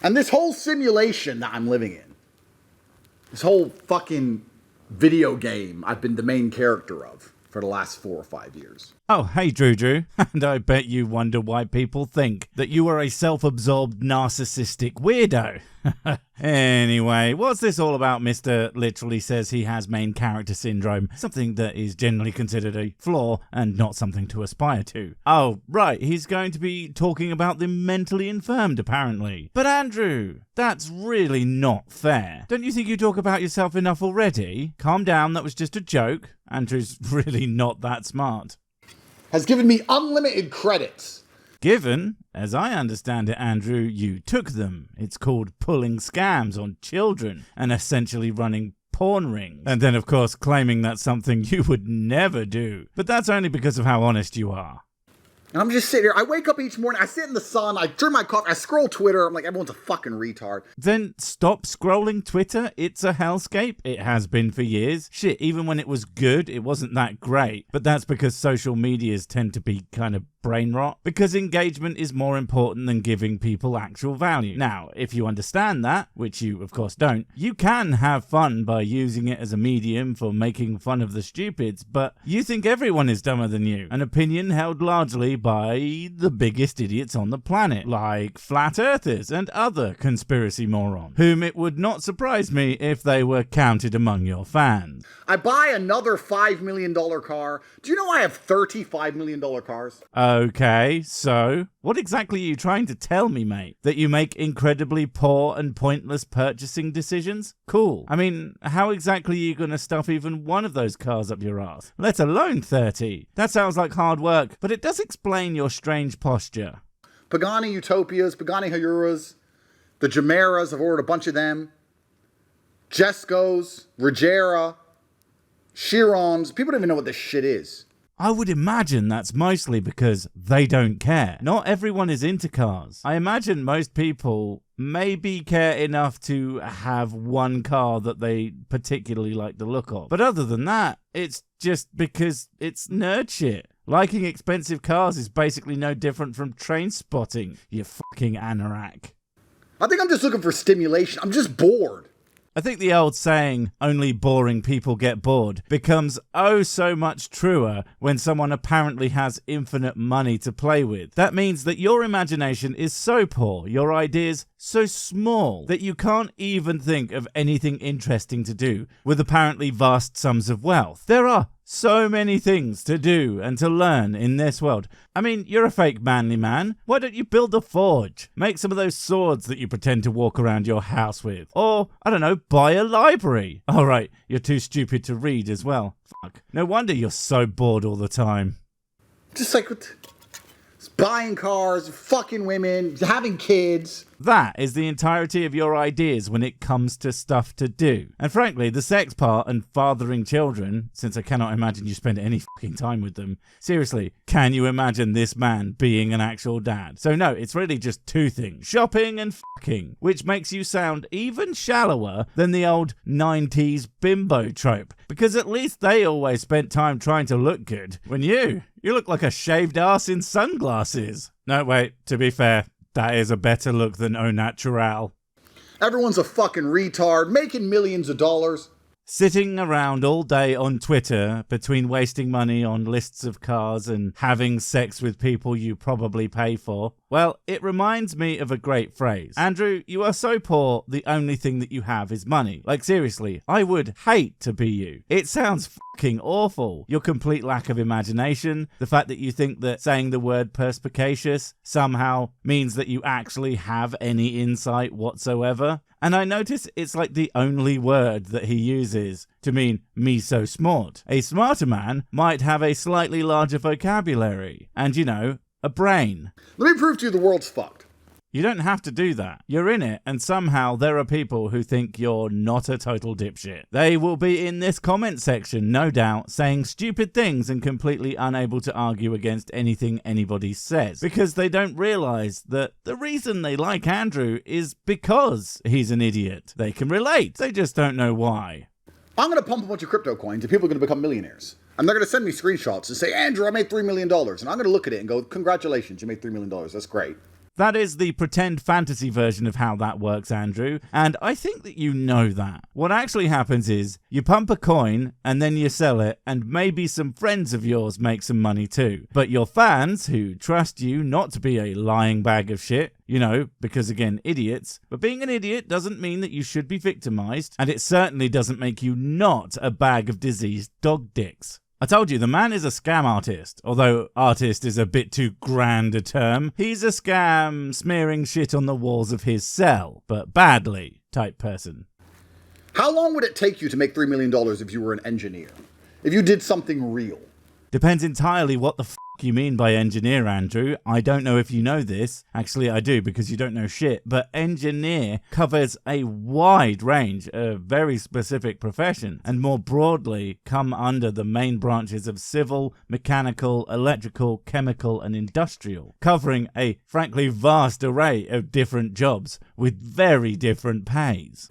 And this whole simulation that I'm living in, this whole fucking video game I've been the main character of for the last 4 or 5 years. Oh, hey, Drew. And I bet you wonder why people think that you are a self-absorbed narcissistic weirdo. Anyway, what's this all about? Mr. literally says he has main character syndrome, something that is generally considered a flaw and not something to aspire to. Oh, right, he's going to be talking about the mentally infirmed, apparently. But Andrew, that's really not fair. Don't you think you talk about yourself enough already? Calm down, that was just a joke. Andrew's really not that smart. Has given me unlimited credits. Given, as I understand it, Andrew, you took them. It's called pulling scams on children and essentially running porn rings. And then, of course, claiming that's something you would never do. But that's only because of how honest you are. And I'm just sitting here. I wake up each morning. I sit in the sun. I drink my coffee. I scroll Twitter. I'm like, everyone's a fucking retard. Then stop scrolling Twitter. It's a hellscape. It has been for years. Shit, even when it was good, it wasn't that great. But that's because social medias tend to be kind of brain rot, because engagement is more important than giving people actual value. Now, if you understand that, which you of course don't, you can have fun by using it as a medium for making fun of the stupids, but you think everyone is dumber than you, an opinion held largely by the biggest idiots on the planet, like flat earthers and other conspiracy morons, whom it would not surprise me if they were counted among your fans. I buy another $5 million car. Do you know I have 30 $5 million cars? Okay, so what exactly are you trying to tell me, mate? That you make incredibly poor and pointless purchasing decisions? Cool. I mean, how exactly are you going to stuff even one of those cars up your ass? Let alone 30. That sounds like hard work, but it does explain your strange posture. Pagani Utopias, Pagani Hayuras, the Jimeras, I've ordered a bunch of them. Jescos, Regera, Chirons. People don't even know what this shit is. I would imagine that's mostly because they don't care. Not everyone is into cars. I imagine most people maybe care enough to have one car that they particularly like the look of. But other than that, it's just because it's nerd shit. Liking expensive cars is basically no different from train spotting, you fucking anorak. I think I'm just looking for stimulation. I'm just bored. I think the old saying, only boring people get bored, becomes oh so much truer when someone apparently has infinite money to play with. That means that your imagination is so poor, your ideas so small, that you can't even think of anything interesting to do with apparently vast sums of wealth. There are so many things to do and to learn in this world. I mean, you're a fake manly man. Why don't you build a forge? Make some of those swords that you pretend to walk around your house with. Or, I don't know, buy a library. All right, you're too stupid to read as well. Fuck. No wonder you're so bored all the time. Just like buying cars, fucking women, having kids. That is the entirety of your ideas when it comes to stuff to do. And frankly, the sex part and fathering children, since I cannot imagine you spend any fucking time with them. Seriously, can you imagine this man being an actual dad? So no, it's really just two things. Shopping and fucking, which makes you sound even shallower than the old 90s bimbo trope. Because at least they always spent time trying to look good. When you look like a shaved ass in sunglasses. No, wait, to be fair, that is a better look than au natural. Everyone's a fucking retard, making millions of dollars. Sitting around all day on Twitter between wasting money on lists of cars and having sex with people you probably pay for. Well, it reminds me of a great phrase. Andrew, you are so poor, the only thing that you have is money. Like seriously, I would hate to be you. It sounds fucking awful. Your complete lack of imagination, the fact that you think that saying the word perspicacious somehow means that you actually have any insight whatsoever. And I notice it's like the only word that he uses to mean me so smart. A smarter man might have a slightly larger vocabulary and, you know, a brain. Let me prove to you the world's fucked. You don't have to do that. You're in it, and somehow there are people who think you're not a total dipshit. They will be in this comment section, no doubt, saying stupid things and completely unable to argue against anything anybody says, because they don't realize that the reason they like Andrew is because he's an idiot. They can relate. They just don't know why. I'm going to pump a bunch of crypto coins and people are going to become millionaires. And they're going to send me screenshots and say, Andrew, I made $3 million. And I'm going to look at it and go, congratulations, you made $3 million. That's great. That is the pretend fantasy version of how that works, Andrew, and I think that you know that. What actually happens is you pump a coin and then you sell it, and maybe some friends of yours make some money too. But your fans, who trust you not to be a lying bag of shit, you know, because again, idiots. But being an idiot doesn't mean that you should be victimized, and it certainly doesn't make you not a bag of diseased dog dicks. I told you, the man is a scam artist. Although artist is a bit too grand a term. He's a scam smearing shit on the walls of his cell, but badly type person. How long would it take you to make $3 million if you were an engineer? If you did something real? Depends entirely what the f*** you mean by engineer, Andrew. I don't know if you know this. Actually, I do, because you don't know shit. But engineer covers a wide range of very specific professions, and more broadly come under the main branches of civil, mechanical, electrical, chemical, and industrial, covering a frankly vast array of different jobs with very different pays.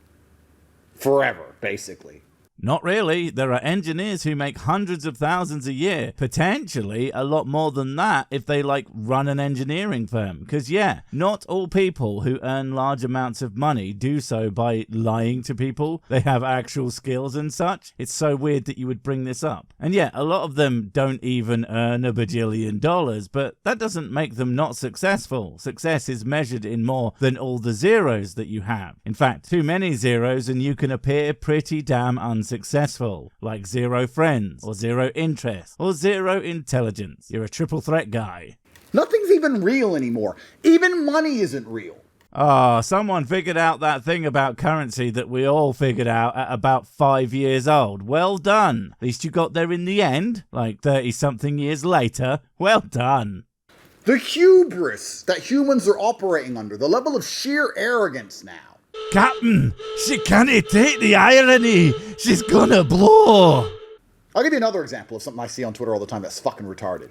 Forever, basically. Not really. There are engineers who make hundreds of thousands a year. Potentially a lot more than that if they run an engineering firm. Because yeah, not all people who earn large amounts of money do so by lying to people. They have actual skills and such. It's so weird that you would bring this up. And yeah, a lot of them don't even earn $1 bajillion, but that doesn't make them not successful. Success is measured in more than all the zeros that you have. In fact, too many zeros and you can appear pretty damn unsuccessful, like 0 friends, or 0 interest, or 0 intelligence. You're a triple threat guy. Nothing's even real anymore. Even money isn't real. Someone figured out that thing about currency that we all figured out at about 5 years old. Well done. At least you got there in the end, 30-something years later. Well done. The hubris that humans are operating under, the level of sheer arrogance now. Captain, she can't take the irony. She's gonna blow. I'll give you another example of something I see on Twitter all the time that's fucking retarded.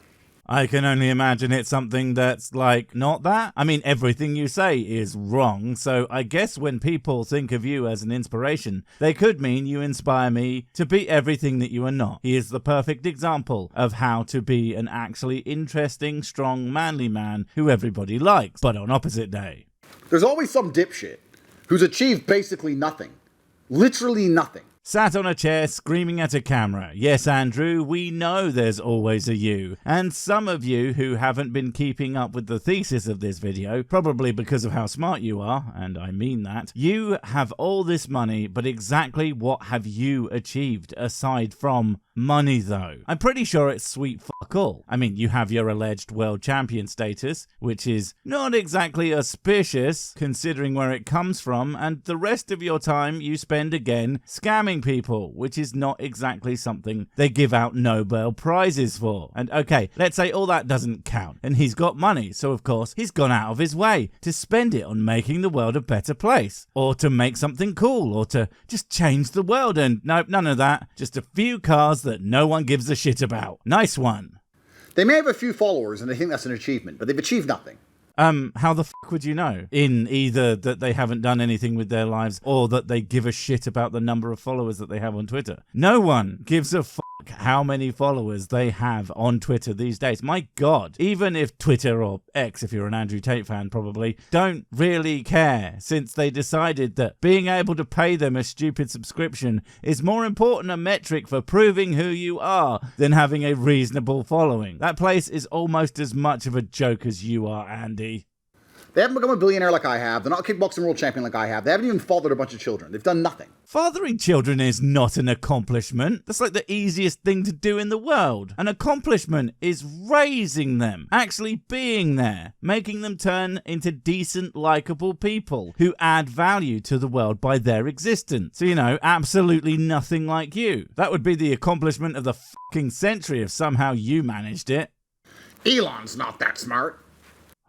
I can only imagine it's something that's not that. I mean, everything you say is wrong, so I guess when people think of you as an inspiration, they could mean you inspire me to be everything that you are not. He is the perfect example of how to be an actually interesting, strong, manly man who everybody likes, but on opposite day. There's always some dipshit who's achieved basically nothing. Literally nothing. Sat on a chair screaming at a camera. Yes, Andrew, we know there's always a you. And some of you who haven't been keeping up with the thesis of this video, probably because of how smart you are, and I mean that, you have all this money, but exactly what have you achieved aside from money though? I'm pretty sure it's sweet fuck all. I mean, you have your alleged world champion status, which is not exactly auspicious considering where it comes from, and the rest of your time you spend again scamming people, which is not exactly something they give out Nobel Prizes for. And okay, let's say all that doesn't count, and he's got money, so of course he's gone out of his way to spend it on making the world a better place, or to make something cool, or to just change the world, and nope, none of that. Just a few cars that no one gives a shit about. Nice one. They may have a few followers and they think that's an achievement, but they've achieved nothing. How the fuck would you know? In either that they haven't done anything with their lives or that they give a shit about the number of followers that they have on Twitter. No one gives a fuck how many followers they have on Twitter these days. My God, even if Twitter or X, if you're an Andrew Tate fan probably, don't really care, since they decided that being able to pay them a stupid subscription is more important a metric for proving who you are than having a reasonable following. That place is almost as much of a joke as you are, Andy. They haven't become a billionaire like I have. They're not a kickboxing world champion like I have. They haven't even fathered a bunch of children. They've done nothing. Fathering children is not an accomplishment. That's like the easiest thing to do in the world. An accomplishment is raising them, actually being there, making them turn into decent, likable people who add value to the world by their existence. So, you know, absolutely nothing like you. That would be the accomplishment of the fucking century if somehow you managed it. Elon's not that smart.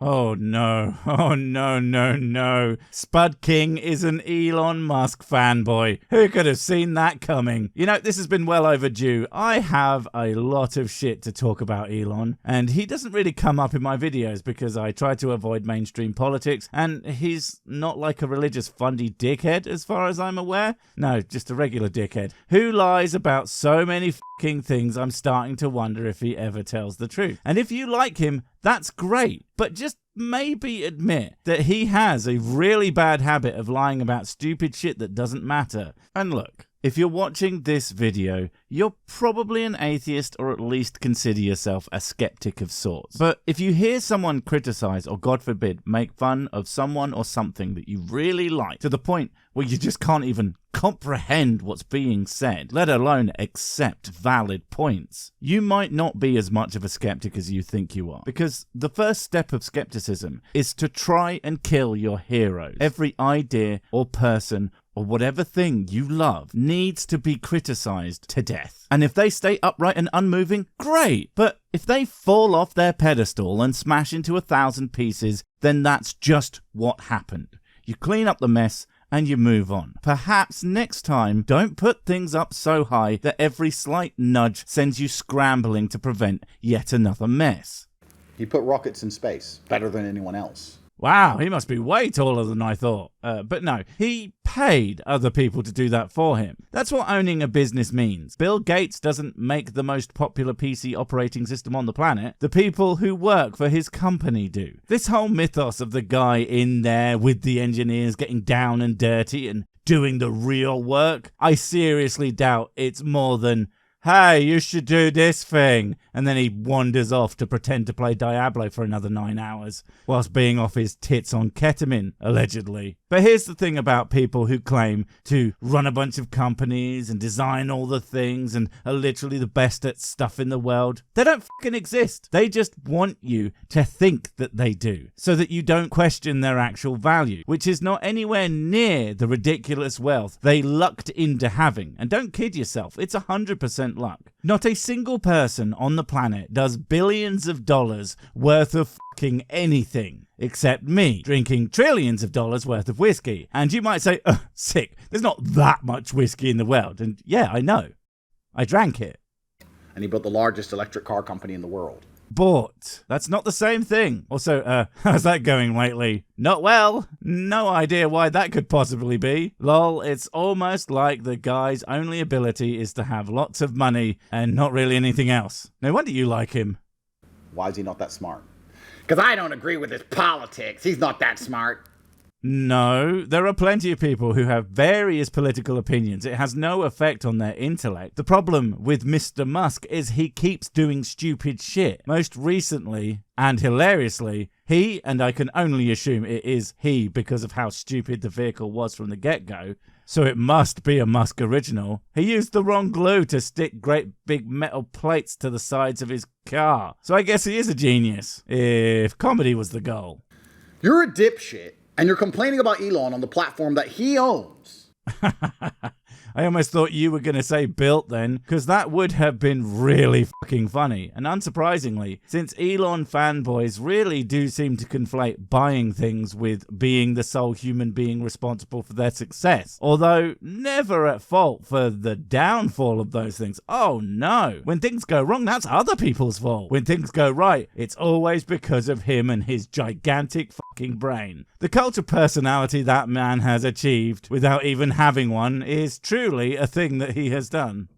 Oh no, oh no, no, no. Spud King is an Elon Musk fanboy. Who could have seen that coming? You know, this has been well overdue. I have a lot of shit to talk about Elon, and he doesn't really come up in my videos because I try to avoid mainstream politics, and he's not like a religious fundy dickhead as far as I'm aware. No, just a regular dickhead who lies about so many fucking things I'm starting to wonder if he ever tells the truth. And if you like him, That's great, but just maybe admit that he has a really bad habit of lying about stupid shit that doesn't matter. And look, if you're watching this video, you're probably an atheist or at least consider yourself a skeptic of sorts. But if you hear someone criticize or, God forbid, make fun of someone or something that you really like to the point where you just can't even comprehend what's being said, let alone accept valid points, you might not be as much of a skeptic as you think you are. Because the first step of skepticism is to try and kill your heroes. Every idea or person or whatever thing you love needs to be criticized to death. And if they stay upright and unmoving, great. But if they fall off their pedestal and smash into 1,000 pieces, then that's just what happened. You clean up the mess and you move on. Perhaps next time, don't put things up so high that every slight nudge sends you scrambling to prevent yet another mess. He put rockets in space better than anyone else. Wow, he must be way taller than I thought. But no, he paid other people to do that for him. That's what owning a business means. Bill Gates doesn't make the most popular PC operating system on the planet. The people who work for his company do. This whole mythos of the guy in there with the engineers getting down and dirty and doing the real work, I seriously doubt it's more than, hey, you should do this thing. And then he wanders off to pretend to play Diablo for another 9 hours, whilst being off his tits on ketamine, allegedly. But here's the thing about people who claim to run a bunch of companies and design all the things and are literally the best at stuff in the world. They don't fucking exist. They just want you to think that they do, so that you don't question their actual value, which is not anywhere near the ridiculous wealth they lucked into having. And don't kid yourself, it's 100% luck. Not a single person on the planet does billions of dollars worth of fucking anything, except me, drinking trillions of dollars worth of whiskey. And you might say, sick, there's not that much whiskey in the world. And yeah, I know. I drank it. And he built the largest electric car company in the world. Bought. That's not the same thing. Also, how's that going lately? Not well. No idea why that could possibly be. Lol, it's almost like the guy's only ability is to have lots of money and not really anything else. No wonder you like him. Why is he not that smart? Because I don't agree with his politics. He's not that smart. No, there are plenty of people who have various political opinions. It has no effect on their intellect. The problem with Mr. Musk is he keeps doing stupid shit. Most recently, and hilariously, he, and I can only assume it is he because of how stupid the vehicle was from the get-go, so it must be a Musk original. He used the wrong glue to stick great big metal plates to the sides of his car. So I guess he is a genius, if comedy was the goal. You're a dipshit. And you're complaining about Elon on the platform that he owns. I almost thought you were going to say built then, because that would have been really fucking funny. And unsurprisingly, since Elon fanboys really do seem to conflate buying things with being the sole human being responsible for their success. Although never at fault for the downfall of those things. Oh no. When things go wrong, that's other people's fault. When things go right, it's always because of him and his gigantic fucking brain. The cult of personality that man has achieved without even having one is truly a thing that he has done.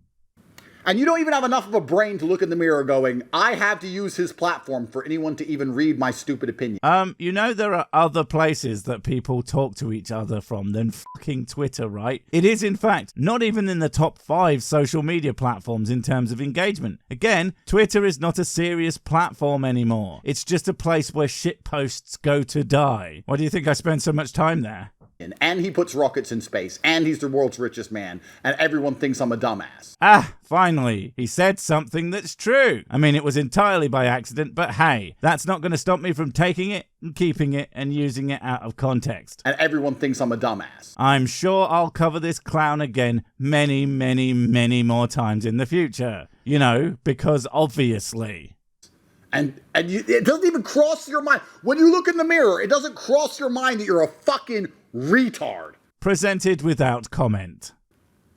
And you don't even have enough of a brain to look in the mirror going, I have to use his platform for anyone to even read my stupid opinion. You know there are other places that people talk to each other from than fucking Twitter, right? It is, in fact, not even in the top 5 social media platforms in terms of engagement. Again, Twitter is not a serious platform anymore. It's just a place where shit posts go to die. Why do you think I spend so much time there? And he puts rockets in space, and he's the world's richest man, and everyone thinks I'm a dumbass. Ah, finally, he said something that's true. I mean, it was entirely by accident, but hey, that's not going to stop me from taking it and keeping it and using it out of context. And everyone thinks I'm a dumbass. I'm sure I'll cover this clown again many, many, many more times in the future. You know, because obviously. And it doesn't even cross your mind. When you look in the mirror, it doesn't cross your mind that you're a fucking retard. Presented without comment.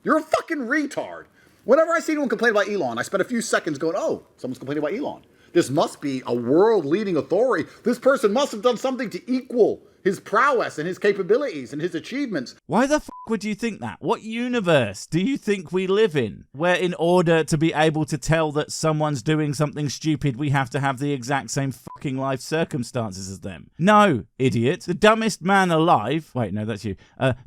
You're a fucking retard. Whenever I see anyone complain about Elon, I spend a few seconds going, oh, someone's complaining about Elon. This must be a world-leading authority. This person must have done something to equal his prowess and his capabilities and his achievements. Why the fuck would you think that? What universe do you think we live in? Where in order to be able to tell that someone's doing something stupid, we have to have the exact same fucking life circumstances as them? No, idiot. The dumbest man alive... Wait, no, that's you.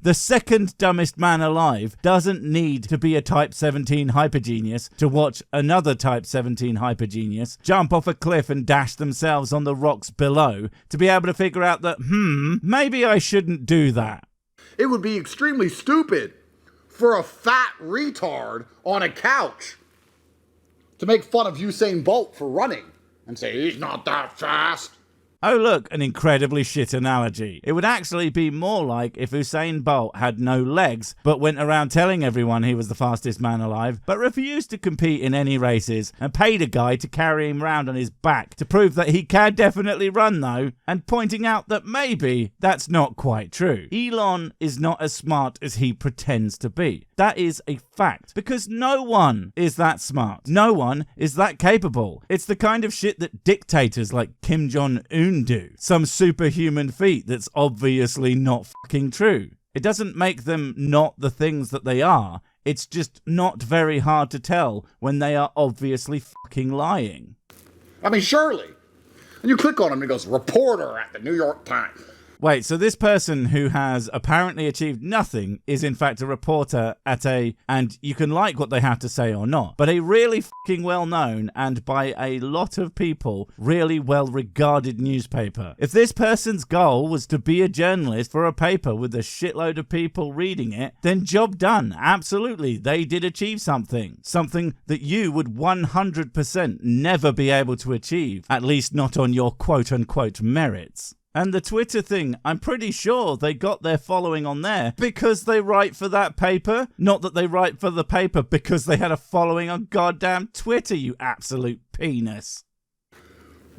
The second dumbest man alive doesn't need to be a Type 17 hypergenius to watch another Type 17 hypergenius jump off a cliff and dash themselves on the rocks below to be able to figure out that, maybe I shouldn't do that. It would be extremely stupid for a fat retard on a couch to make fun of Usain Bolt for running and say, he's not that fast. Oh look, an incredibly shit analogy. It would actually be more like if Usain Bolt had no legs, but went around telling everyone he was the fastest man alive, but refused to compete in any races, and paid a guy to carry him around on his back to prove that he can definitely run though, and pointing out that maybe that's not quite true. Elon is not as smart as he pretends to be. That is a fact, because no one is that smart. No one is that capable. It's the kind of shit that dictators like Kim Jong-un do. Some superhuman feat that's obviously not fucking true. It doesn't make them not the things that they are. It's just not very hard to tell when they are obviously fucking lying. I mean, surely. And you click on him and it goes, reporter at the New York Times. Wait, so this person who has apparently achieved nothing is in fact a reporter at and you can like what they have to say or not, but a really fucking well-known and by a lot of people really well-regarded newspaper. If this person's goal was to be a journalist for a paper with a shitload of people reading it, then job done. Absolutely, they did achieve something. Something that you would 100% never be able to achieve, at least not on your quote-unquote merits. And the Twitter thing, I'm pretty sure they got their following on there because they write for that paper, not that they write for the paper because they had a following on goddamn Twitter, you absolute penis.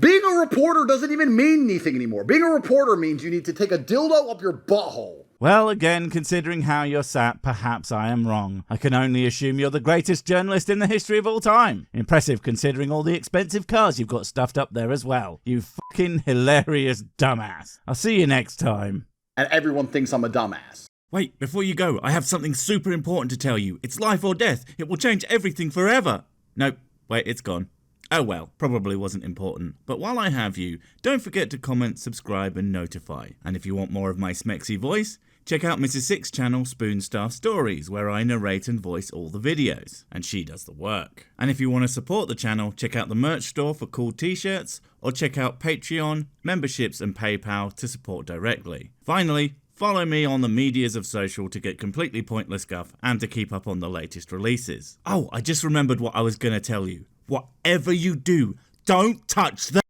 Being a reporter doesn't even mean anything anymore. Being a reporter means you need to take a dildo up your butthole. Well, again, considering how you're sat, perhaps I am wrong. I can only assume you're the greatest journalist in the history of all time. Impressive considering all the expensive cars you've got stuffed up there as well. You fucking hilarious dumbass. I'll see you next time. And everyone thinks I'm a dumbass. Wait, before you go, I have something super important to tell you. It's life or death. It will change everything forever. Nope, wait, it's gone. Oh well, probably wasn't important. But while I have you, don't forget to comment, subscribe and notify. And if you want more of my smexy voice, check out Mrs. Six's channel Spoonstaff Stories, where I narrate and voice all the videos, and she does the work. And if you want to support the channel, check out the merch store for cool t-shirts, or check out Patreon, memberships and PayPal to support directly. Finally, follow me on the medias of social to get completely pointless guff and to keep up on the latest releases. Oh, I just remembered what I was going to tell you. Whatever you do, don't touch the